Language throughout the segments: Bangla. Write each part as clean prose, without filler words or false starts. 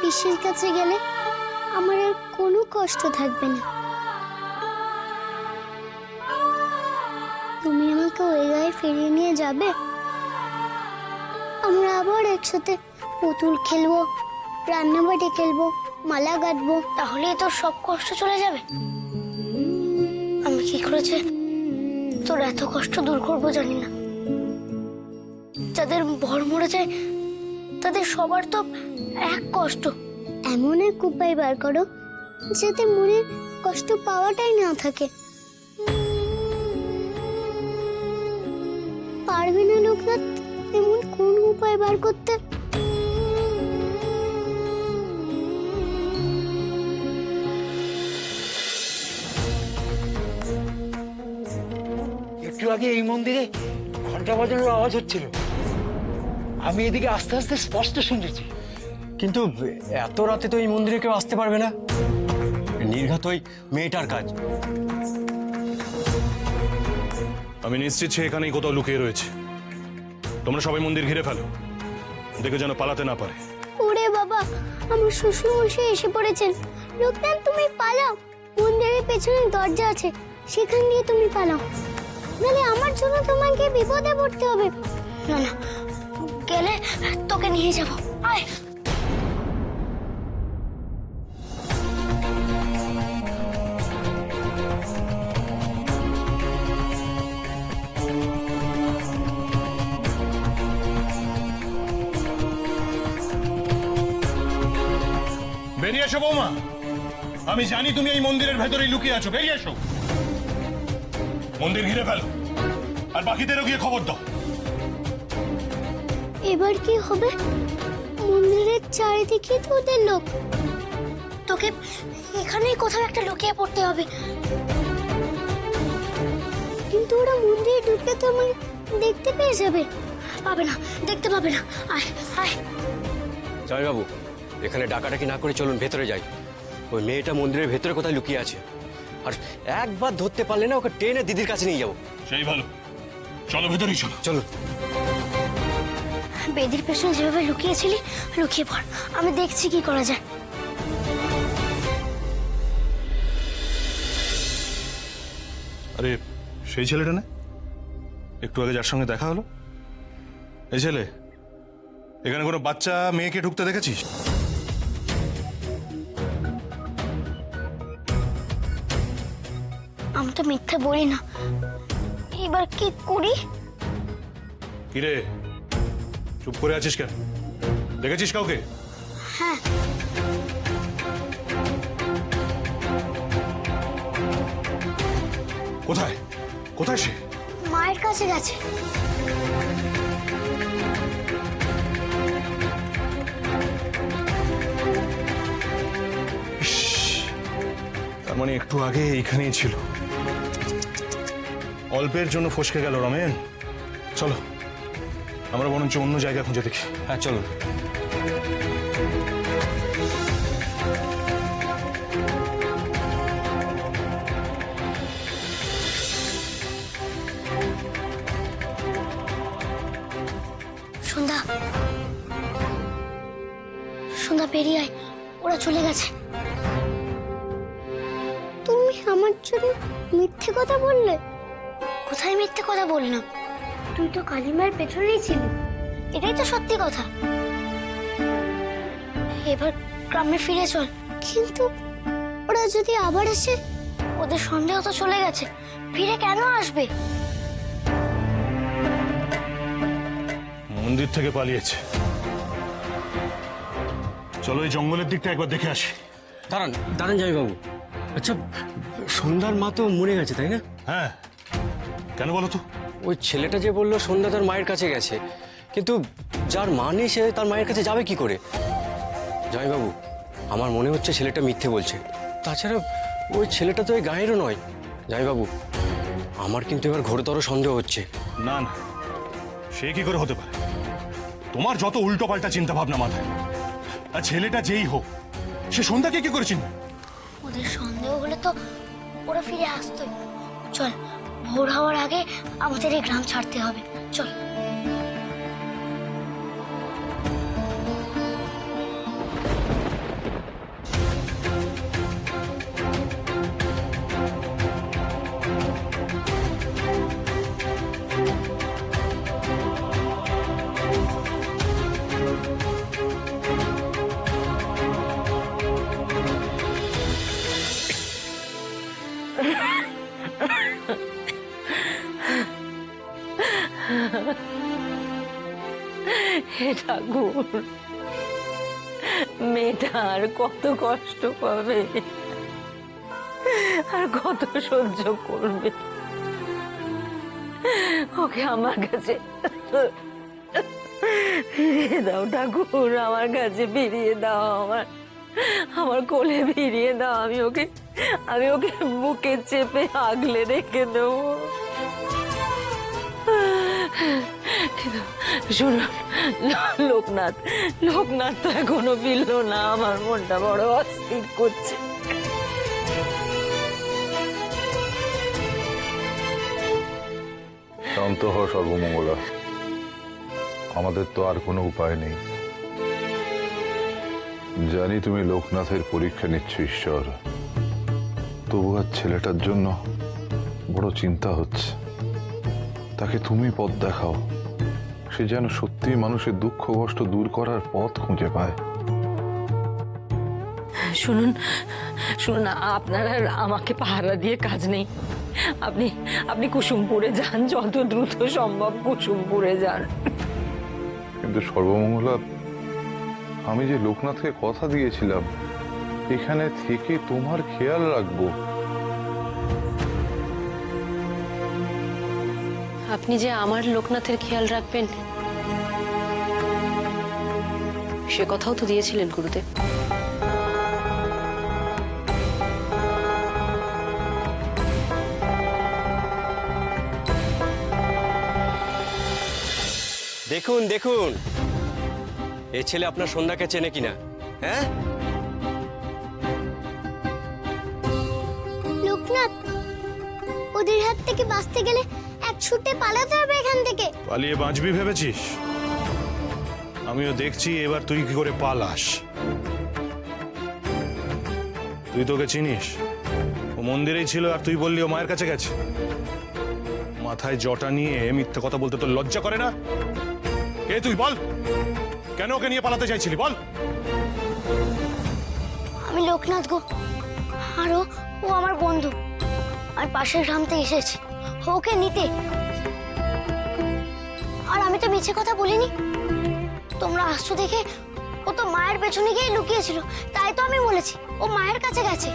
পিসির কাছে গেলে আমার আর কোনো কষ্ট থাকবে না। তুমি আমাকে ওই গায়ে ফিরিয়ে নিয়ে যাবে? আমরা আবার একসাথে পুতুল খেলবো, রান্নাবাটি খেলবো, মালা গাঁথবো। তাহলে তোর সব কষ্ট চলে যাবে। আমি কি করেছে তোর এত কষ্ট দূর করবো জানি না। যাদের ভর মরে যায় তাদের সবার তো এক কষ্ট। এমন এক উপায় বার করো যাতে মনের কষ্ট পাওয়াটাই না থাকে। পারবে না লোকনাথ এমন কোন উপায় বার করতে? একটু আগে এই মন্দিরে ঘন্টা বাজানোর আওয়াজ হচ্ছিল, আমি এদিকে আস্তে আস্তে স্পষ্ট শুনেছি। কিন্তু এত রাতে তো এই মন্দিরে কেউ আসতে পারবে না। নির্ঘাত ওই মেয়েটার কাজ। আমি নিশ্চিত সে এখানেই কোথাও লুকিয়ে রয়েছে। তোমরা সবাই মন্দির ঘিরে ফেলো, দেখে যেন পালাতে না পারে। ওরে বাবা, আমার শ্বশুর মশাই এসে পড়েছেন। লোকনাথ তুমি পালাও, মন্দিরের পেছনে দরজা আছে, সেখান দিয়ে তুমি পালাও, নাহলে আমার জন্য তোমাকে বিপদে পড়তে হবে। না না, গেলে তোকে নিয়ে যাব। আয়। বেরিয়ে এসো বৌমা, আমি জানি তুমি এই মন্দিরের ভেতরেই লুকিয়ে আছো। বেরিয়ে এসো, মন্দির ঘিরে ফেলো, আর বাকিদেরও গিয়ে খবর দাও। এবার কি হবে? মন্দিরের চারিদিকে তো ওদের লোক। তোকে এখানেই কোথাও একটা লুকিয়ে পড়তে হবে। কিন্তু ওরা মন্দিরে ঢুকে তো আমাকে দেখতে পেয়ে যাবে। পাবে না, দেখতে পাবে না। আয় আয়। জয়বাবু, এখানে ডাকাডাকি না করে চলুন ভেতরে যাই। ওই মেয়েটা মন্দিরের ভেতরে কোথায় লুকিয়ে আছে, আর একবার ধরতে পারলে না ওকে টেনে দিদির কাছে নিয়ে যাবো। সেই ভালো, চলো ভেতরেই চলো। চলো। বেদির পেছনে যেভাবে লুকিয়েছিলি লুকিয়ে পড়, আমি দেখছি কি করা যায়। আরে সেই ছেলেটা না, একটু আগে যার সঙ্গে দেখা হলো, এই ছেলে। এখানে কোনো বাচ্চা মেয়েকে ঢুকতে দেখেছিস? আমি তো মিথ্যে বলি না, এবার কি করি? কিরে, চুপ করে আছিস কেন? দেখেছিস কাউকে? হ্যাঁ, কোথায় কোথায় সে? মায়ের কাছে গেছে। ইস, তার মানে একটু আগে এইখানেই ছিল। অল্পের জন্য ফসকে গেল রমেন। চলো আমরা বরঞ্চ অন্য জায়গা খুঁজে দেখি। হ্যাঁ চলুন। সন্ধ্যা, সন্ধ্যা বেরিয়ে আয়, ওরা চলে গেছে। তুমি আমার জন্য মিথ্যে কথা বললে? কোথায় মিথ্যে কথা বললাম? তুই তো কালিমার পেছনেই ছিলি। এটাই তো সত্যি কথা। এবার গ্রামে ফিরে চল। কিন্তু ওরা যদি আবার আসে? ওদের সন্দেহ তো চলে গেছে, ফিরে কেন আসবে? মন্দির থেকে পালিয়েছে। চলো এই জঙ্গলের দিকটা একবার দেখে আসি। দাঁড়ান দাঁড়ান জয়বাবু। আচ্ছা, সন্ধ্যার মা তো মরে গেছে তাই না? হ্যাঁ, কেন বলো তো? ওই ছেলেটা যে বললো সন্ধ্যা তার মায়ের কাছে গেছে, কিন্তু যার মা নেই সে তার মায়ের কাছে যাবে কি করে? জয়বাবু, আমার মনে হচ্ছে ছেলেটা মিথ্যে বলছে। তাছাড়া ওই ছেলেটা তো ওই গায়েরও নয়। জয়বাবু, আমার কিন্তু এবার ঘোরতর সন্দেহ হচ্ছে। না না, সে কি করে হতে পারে? তোমার যত উল্টো পাল্টা চিন্তা ভাবনা মাথায়। আর ছেলেটা যেই হোক, সে সন্ধ্যাকে কি করে চিনবে? ওদের সন্দেহ হলে তো ওরা ফিরে আসতোই। চল, ভোর হওয়ার আগে আমাদের এই গ্রাম ছাড়তে হবে। চল। হে ঠাকুর, মেয়েটা আর কত কষ্ট পাবে, আর কত সহ্য করবে। ওকে আমার কাছে ফিরিয়ে দাও ঠাকুর, আমার কাছে ফিরিয়ে দাও, আমার কোলে ফিরিয়ে দাও। আমি ওকে বুকে চেপে আগলে রেখে দেবো। কিন্তু শুনুন, লোকনাথ তো এখনো ফিরল না। আমার মনটা বড় অস্থির করছে। শান্ত হ সর্বমঙ্গলা, আমাদের তো আর কোনো উপায় নেই। জানি তুমি লোকনাথের পরীক্ষা নিচ্ছ ঈশ্বর, তবু আর ছেলেটার জন্য বড় চিন্তা হচ্ছে। তাকে তুমি পথ দেখাও, সে যেন সত্যি মানুষের দুঃখ কষ্ট দূর করার পথ খুঁজে পায়। শুনুন, আপনার আর আমাকে পাহারা দিয়ে কাজ নেই। আপনি কুসুমপুরে যান, যত দ্রুত সম্ভব কুসুমপুরে যান। কিন্তু সর্বমঙ্গলা, আমি যে লোকনাথকে কথা দিয়েছিলাম এখানে থেকে তোমার খেয়াল রাখবো। আপনি যে আমার লোকনাথের খেয়াল রাখবেন সে কথাও তো দিয়েছিলেন গুরুদেব। দেখুন দেখুন, এই ছেলে আপনার সন্ধ্যাকে চেনে কিনা। হ্যাঁ, লোকনাথ, ওদের হাত থেকে বাঁচতে গেলে এক ছুটে পালাতে হবে এখান থেকে। পালিয়ে বাঁচবি ভেবেছিস? আমিও দেখছি এবার তুই কি করে পালাস। তুই তোকে চিনিস? ও মন্দিরেই ছিল আর তুই বললি ও মায়ের কাছে গেছে। মাথায় জটা নিয়ে মিথ্যে কথা বলতে তোর লজ্জা করে না? কে তুই, বল? কেন ওকে নিয়ে পালাতে চাইছিলি, বল? আমি লোকনাথ গো, আর ও আমার বন্ধু। আমি পাশের গ্রাম থেকে এসেছি ওকে নিতে। আর আমি তো মিছে কথা বলিনি। তোমরা আসছো দেখে ও তো মায়ের পেছনে গিয়ে লুকিয়েছিল, তাই তো আমি বলেছি ও মায়ের কাছে গেছে।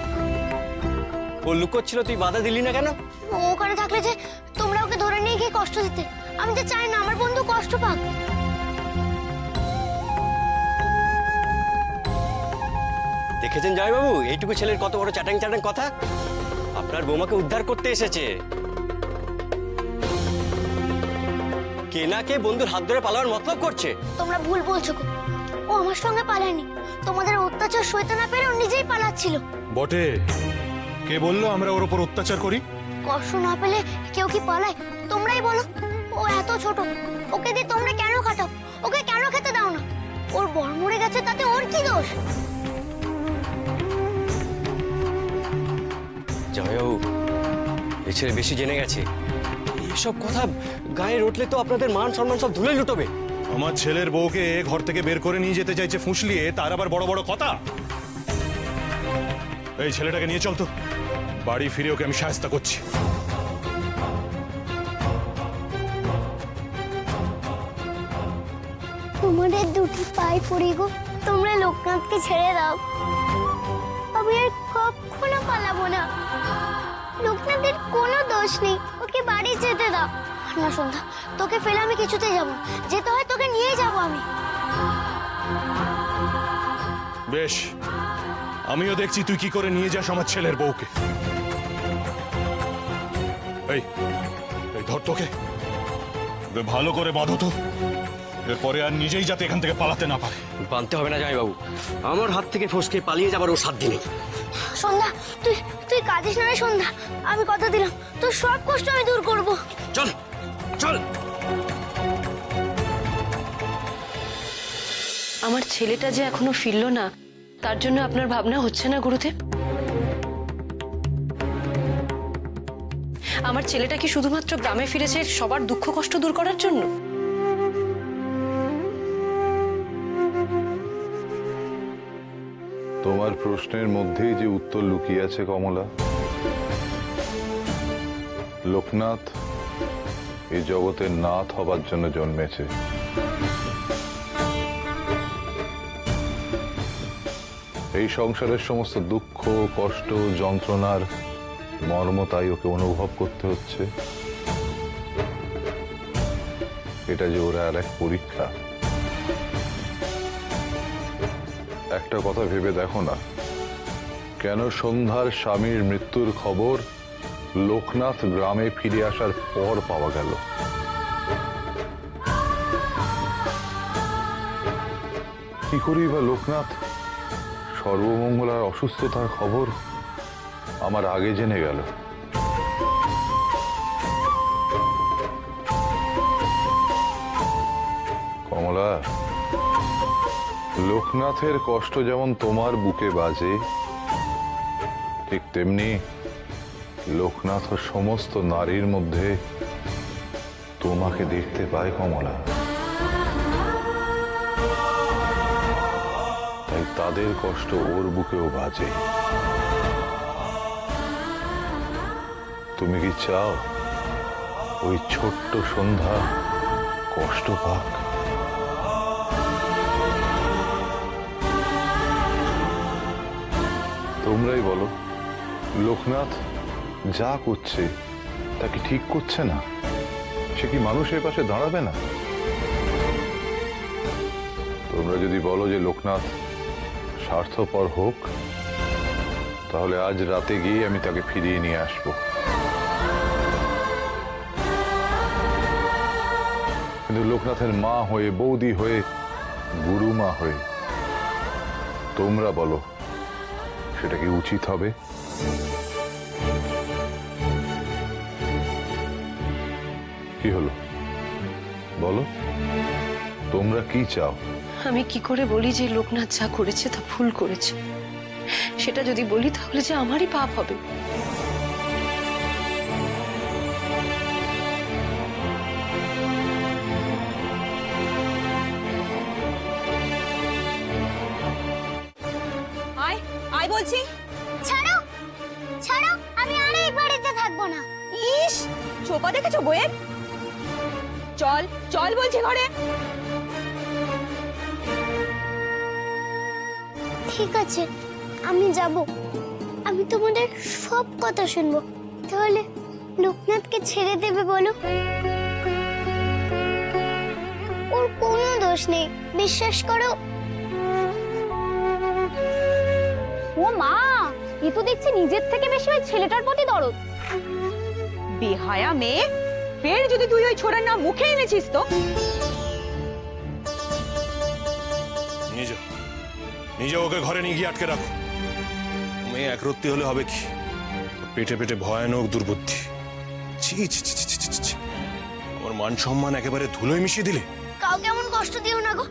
ও লুকোচ্ছিল, তুই বাধা দিলি না কেন? ও ওখানে থাকলে যে তোমরা ওকে ধরে নিয়ে গিয়ে কষ্ট দিতে। আমি তো চাই না আমার বন্ধু কষ্ট পাক। দেখেছেন জয়বাবু, এইটুকু ছেলের কত বড় চ্যাটাং চ্যাটাং কথা। আপনার বৌমাকে উদ্ধার করতে এসেছে। কে না কে বন্ধুর হাত ধরে পালানোর মতলব করছে। তোমরা ভুল বলছো গো, ও আমার সঙ্গে পালায়নি। তোমাদের অত্যাচার সইতে না পেরে ও নিজেই পালাচ্ছিল। বটে, কে বললো আমরা ওর উপর অত্যাচার করি? কষ্ট না পেলে কেউ কি পালায়? তোমরাই বলো। ও এত ছোট, ওকে দিয়ে তোমরা কেন খাটাও? ওকে কেন খেতে দাও না? ওর বর মরে গেছে, তাতে ওর কি দোষ? জয়বাবু, এই ছেলে বেশি জেনে গেছে। এইসব কথা গায়ে রটলে তো আপনাদের মান সম্মান সব ধুলে লুটোবে। আমার ছেলের বউকে ঘর থেকে বের করে নিয়ে যেতে চাইছে ফুঁসলিয়ে, তার আবার বড় বড় কথা। এই ছেলেটাকে নিয়ে চল তো, বাড়ি ফিরে ওকে আমি শায়েস্তা করছি। তোমাদের দুটি পায়ে পড়ি গো, তোমরা লোকনাথকে ছেড়ে দাও। আমি আর কখনো পালাবো না। লোকনাথের কোনো দোষ নেই, ওকে বাড়ি যেতে দাও। না সন্ধ্যা, তোকে ফেলে আমি কিছুতেই যাবো না। যেতে হয় তোকে নিয়েই যাবো আমি। বেশ, আমিও দেখছি তুই কি করে নিয়ে যাস আমার ছেলের বউকে। এই ধর তোকে, ভালো করে বাঁধো তো, এরপরে আর নিজেই যাতে এখান থেকে পালাতে না পারে। বানতে হবে না জয়বাবু, আমার হাত থেকে ফসকে পালিয়ে যাবার ও সাধ্য নেই। সন্ধ্যা, তুই কাঁদিস না রে সন্ধ্যা। আমি কথা দিলাম তোর সব কষ্ট আমি দূর করব। চল চল। আমার ছেলেটা যে এখনো ফিরল না, তার জন্য আপনার ভাবনা হচ্ছে না গুরুদেব? আমার ছেলেটা কি শুধুমাত্র গ্রামে ফিরেছে সবার দুঃখ কষ্ট দূর করার জন্য? তোমার প্রশ্নের মধ্যেই যে উত্তর লুকিয়ে আছে কমলা। লোকনাথ এই জগতের নাথ হবার জন্য জন্মেছে। এই সংসারের সমস্ত দুঃখ কষ্ট যন্ত্রণার মর্ম তাই ওকে অনুভব করতে হচ্ছে। এটা যে ওরা আর এক পরীক্ষা। একটা কথা ভেবে দেখো না, কেন সন্ধ্যার স্বামীর মৃত্যুর খবর লোকনাথ গ্রামে ফিরে আসার পর পাওয়া গেল? কি করেই বা লোকনাথ সর্বমঙ্গল আর অসুস্থতার খবর আমার আগে জেনে গেল? কমলা, লোকনাথের কষ্ট যেমন তোমার বুকে বাজে, ঠিক তেমনি লোকনাথ সমস্ত নারীর মধ্যে তোমাকে দেখতে পায় কমলা। তাই তাদের কষ্ট ওর বুকেও বাজে। তুমি কি চাও ওই ছোট্ট সন্ধ্যা কষ্ট পাক? তোমরাই বলো, লোকনাথ যা করছে তা কি ঠিক করছে না? সে কি মানুষের পাশে দাঁড়াবে না? তোমরা যদি বলো যে লোকনাথ স্বার্থপর হোক, তাহলে আজ রাতে গিয়ে আমি তাকে ফিরিয়ে নিয়ে আসব। কিন্তু লোকনাথের মা হয়ে, বৌদি হয়ে, গুরুমা হয়ে তোমরা বলো, সেটা কি উচিত হবে? কি হলো বলো, তোমরা কি চাও? আমি কি করে বলি যে লোকনাথ যা করেছে তা ভুল করেছে? সেটা যদি বলি তাহলে যে আমারই পাপ হবে। আয় আয় বলছি। ছাড়ো ছাড়ো, আমি আর এই বাড়িতে থাকবো না। ইস, চোপা দেখেছো বইয়ের? চল চল বলছি ঘরে। ঠিক আছে, আমি যাব। আমি তোমাদের সব কথা শুনবো। তাহলে লোকনাথকে ছেড়ে দেবে বলো? ওর কোনো দোষ নেই, বিশ্বাস করো। ও মা, এ তো দেখছি নিজের থেকে বেশি ওই ছেলেটার প্রতি দরদ। বেহায়া মেয়ে, ফের যদি তুই ওই ছোড়ার নাম মুখে এনেছিস তো। নিজে ওকে ঘরে নিয়ে গিয়ে আটকে রাখো। মেয়ে একরত্তি হলে হবে কি? পেটে পেটে ভয়ানক দুর্বুদ্ধি। ছি ছি ছি ছি ছি ছি। আমার মান সম্মান একেবারে ধুলোয় মিশিয়ে দিলে। কাউকে এমন কষ্ট দিও না গো,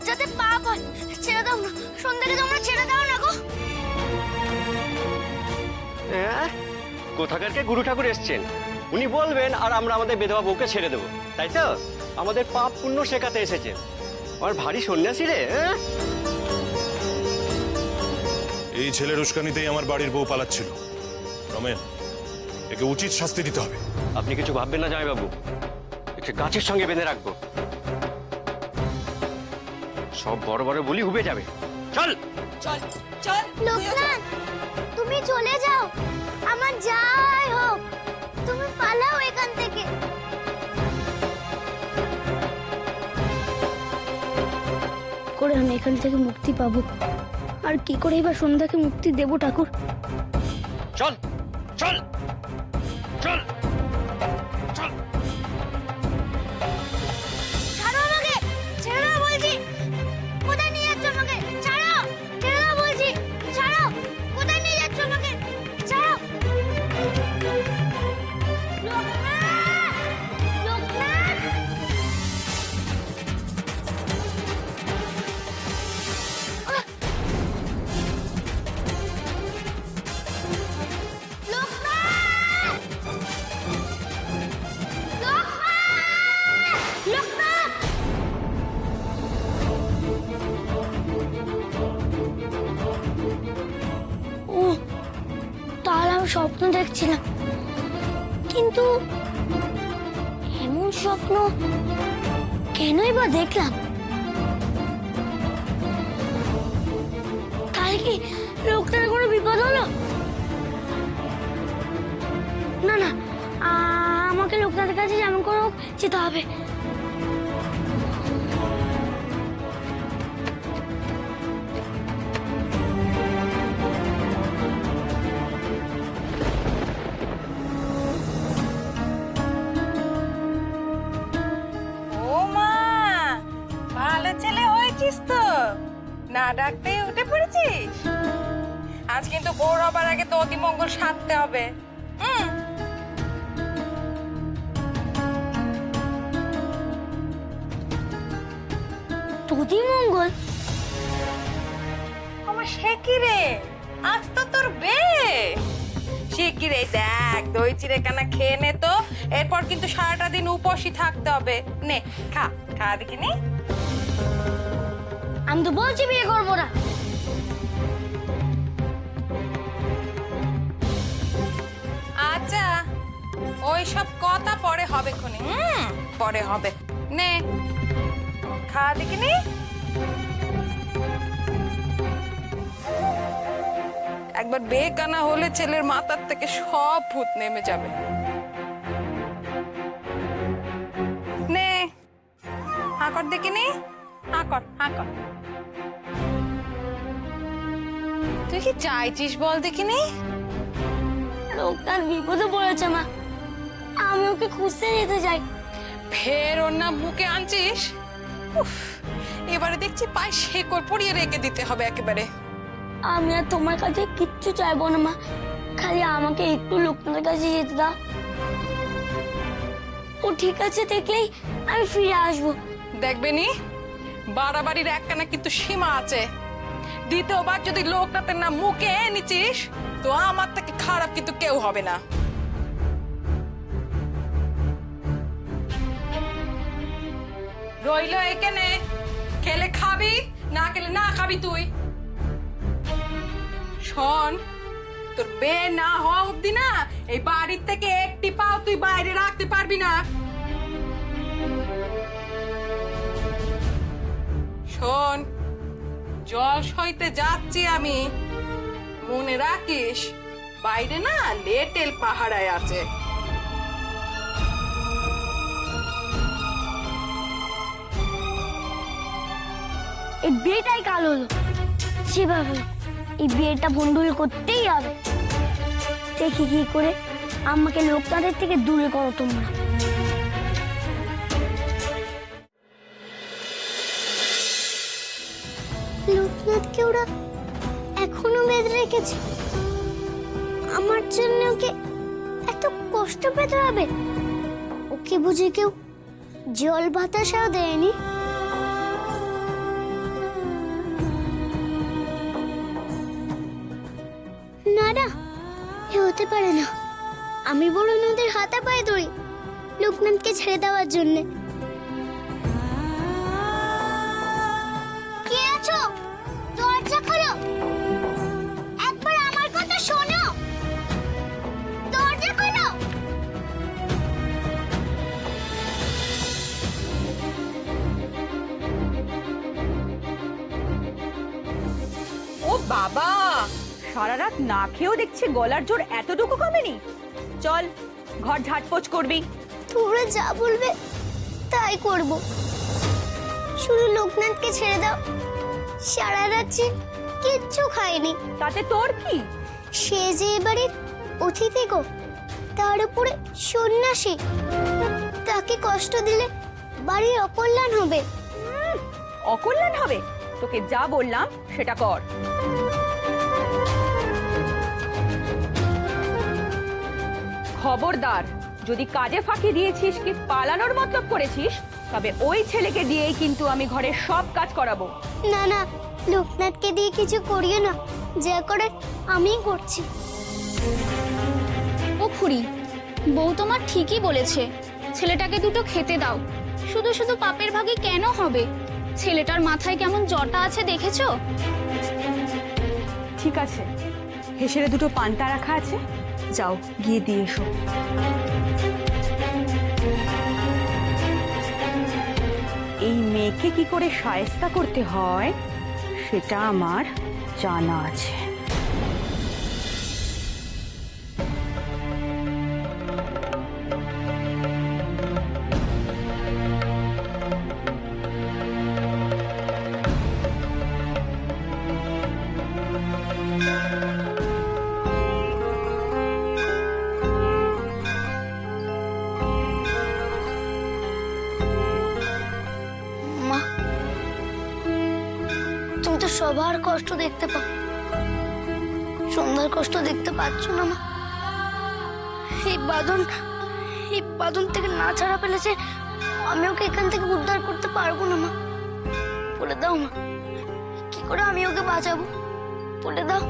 যাতে পাপ হয়। ছেড়ে দাও না, সন্ধ্যাকে তোমরা ছেড়ে দাও না গো। কোথাকারকে গুরু ঠাকুর এসছেন, উনি বলবেন আর আমরা আমাদের বেধবা বউকে ছেড়ে দেবো, তাই তো? আমাদের পাপ পুণ্য শেখাতে এসেছেন। আর ভারী সন্ন্যাসী রে। এই ছেলের উস্কানিতেই আমার বাড়ির বউ পালাচ্ছিল। রমেন, একে উচিত শাস্তি দিতে হবে। আপনি কিছু ভাববেন না জামাইবাবু, একে গাছের সঙ্গে বেঁধে রাখবো। সব বড় বড় বলি উবে যাবে। চল চল চল। লোকনাথ, তুমি চলে যাও। আমার যাই হোক, তুমি পালাও এখান থেকে। করে আমি এখান থেকে মুক্তি পাবো, আর কি করে এবার সন্ধ্যাকে মুক্তি দেবো ঠাকুর? চল চল চল চল। ছাড়ো আমাকে, ছেড়ে দাও বলছি। কোথায় নিয়ে যাচ্ছ আমাকে? ছাড়ো, ছেড়ে দাও বলছি। ছাড়ো, কোথায় নিয়ে যাচ্ছ আমাকে? ছাড়ো। লোকনাথ, লোকনাথ। ও, তাহলে আমি স্বপ্ন দেখছিলাম। কিন্তু এমন স্বপ্ন কেনই বা দেখলাম? তাই তাই কি লোকটার কোনো বিপদ হলো? না না, আমাকে লোকনাথের কাছে যেমন করে হোক যেতে হবে। ও মা, ভালো ছেলে হয়েছিস তো, না ডাকতেই উঠে পড়েছিস। আজ কিন্তু ভোর হবার আগে তো অতিমঙ্গল সারতে হবে। তোদি মঙ্গল? আমার সে কি রে, আজ তো তোর বিয়ে। শিগগিরই দেখ, দই চিড়েখানা খেয়ে নে তো, এরপর কিন্তু সারাটা দিন উপোসই থাকতে হবে। নে খা, খা দেখিনি। আমি তো বলছি বিয়ে করবো না। আচ্ছা, ওই সব কথা পরে হবে খুনি, পরে হবে। নে খা দেখিনি। একবার বেকানা হলে ছেলের মাথার থেকে সব ভূত নেমে যাবে। নে হা কর দেখিনি, হা কর, হা কর। তুই কি চাইছিস বল দেখিনি? লোকনাথ বিপদে পড়েছে মা, আমি ওকে খুঁজতে যেতে চাই। ফের ওর নাম বুকে আনছিস? উফ, এবারে দেখছি পায়ে শেকড় পরিয়ে রেখে দিতে হবে একেবারে। আমি আর তোমার কাছে কিচ্ছু চাইবো না মা, খালি আমাকে একটু লোকনাথের কাছে যেতে দাও। ও ঠিক আছে দেখলেই আমি ফিরে আসবো। দেখবে নি, বাড়াবাড়ির একখানা কিন্তু সীমা আছে। দ্বিতীয়বার যদি লোকনাথের নাম মুখে এনেছিস তো আমার থেকে খারাপ কিন্তু কেউ হবে না। রইল এখানে, খেলে খাবি, না খেলে না খাবি তুই। শোন, তোর বিয়ে না হওয়া অব্দি না এই বাড়ির থেকে একটি পাও তুই বাইরে রাখতে পারবি না। শোন, জল সইতে যাচ্ছি আমি, মনে রাখিস বাইরে না লেটেল পাহারায় আছে। এই বিয়েটাই কাল হলো, সেভাবে এই বিয়েটা ভন্ডুল করতেই হবে। দেখি কি করে আমাকে লোকনাথের থেকে দূরে করো তোমরা। লোকনাথকে ওরা এখনো বেঁধে রেখেছে, আমার জন্য ওকে এত কষ্ট পেতে হবে? ওকে বুঝে কেউ জল বাতাসাও দেয়নি? না না, এ হতে পারে না। আমি বরং ওদের হাতে পায়ে ধরি লোকনাথকে ছেড়ে দেওয়ার জন্যে। কে আছো? দরজা খোলো, একবার আমার কথা শোনো। দরজা খোলো। ও বাবা, সারা রাত না খেয়েও দেখছি গলার জোর এতটুকু কমেনি। চল ঘর ঝাড়পোছ করবি। তোমরা যা বলবে তাই করব, শুধু লোকনাথকে ছেড়ে দাও। সারা রাত্রি কিচ্ছু খাইনি। তাতে তোর কি? সে যে এবারে অতিথি গো, তার উপরে সন্ন্যাসী, তাকে কষ্ট দিলে বাড়ির অকল্যাণ হবে। অকল্যাণ হবে? তোকে যা বললাম সেটা কর। খবরদার, যদি কাজে ফাঁকি দিয়েছিস কি পালানোর মতলব করেছিস, তবে ওই ছেলেকে দিয়েই কিন্তু আমি ঘরের সব কাজ করাবো। না না, লোকনাথকে দিয়ে কিছু করিও না, যা করে আমিই করছি। ও খুড়ি, বউ তোমার ঠিকই বলেছে, ছেলেটাকে দুটো খেতে দাও। শুধু শুধু পাপের ভাগে কেন হবে? ছেলেটার মাথায় কেমন জটা আছে দেখেছো? ঠিক আছে, হেসেলে দুটো পান্তা রাখা আছে, যাও গিয়ে দিয়ে এসো। এই মেয়েকে কি করে শায়েস্তা করতে হয় সেটা আমার জানা আছে। মা, তুমি তো সবার কষ্ট দেখতে পাও, সন্ধ্যার কষ্ট দেখতে পাচ্ছ না মা? এই বাঁধন থেকে না ছাড়া ফেলেছে, আমি ওকে এখান থেকে উদ্ধার করতে পারবো না মা। বলে দাও মা, কি করে আমি ওকে বাঁচাবো? বলে দাও।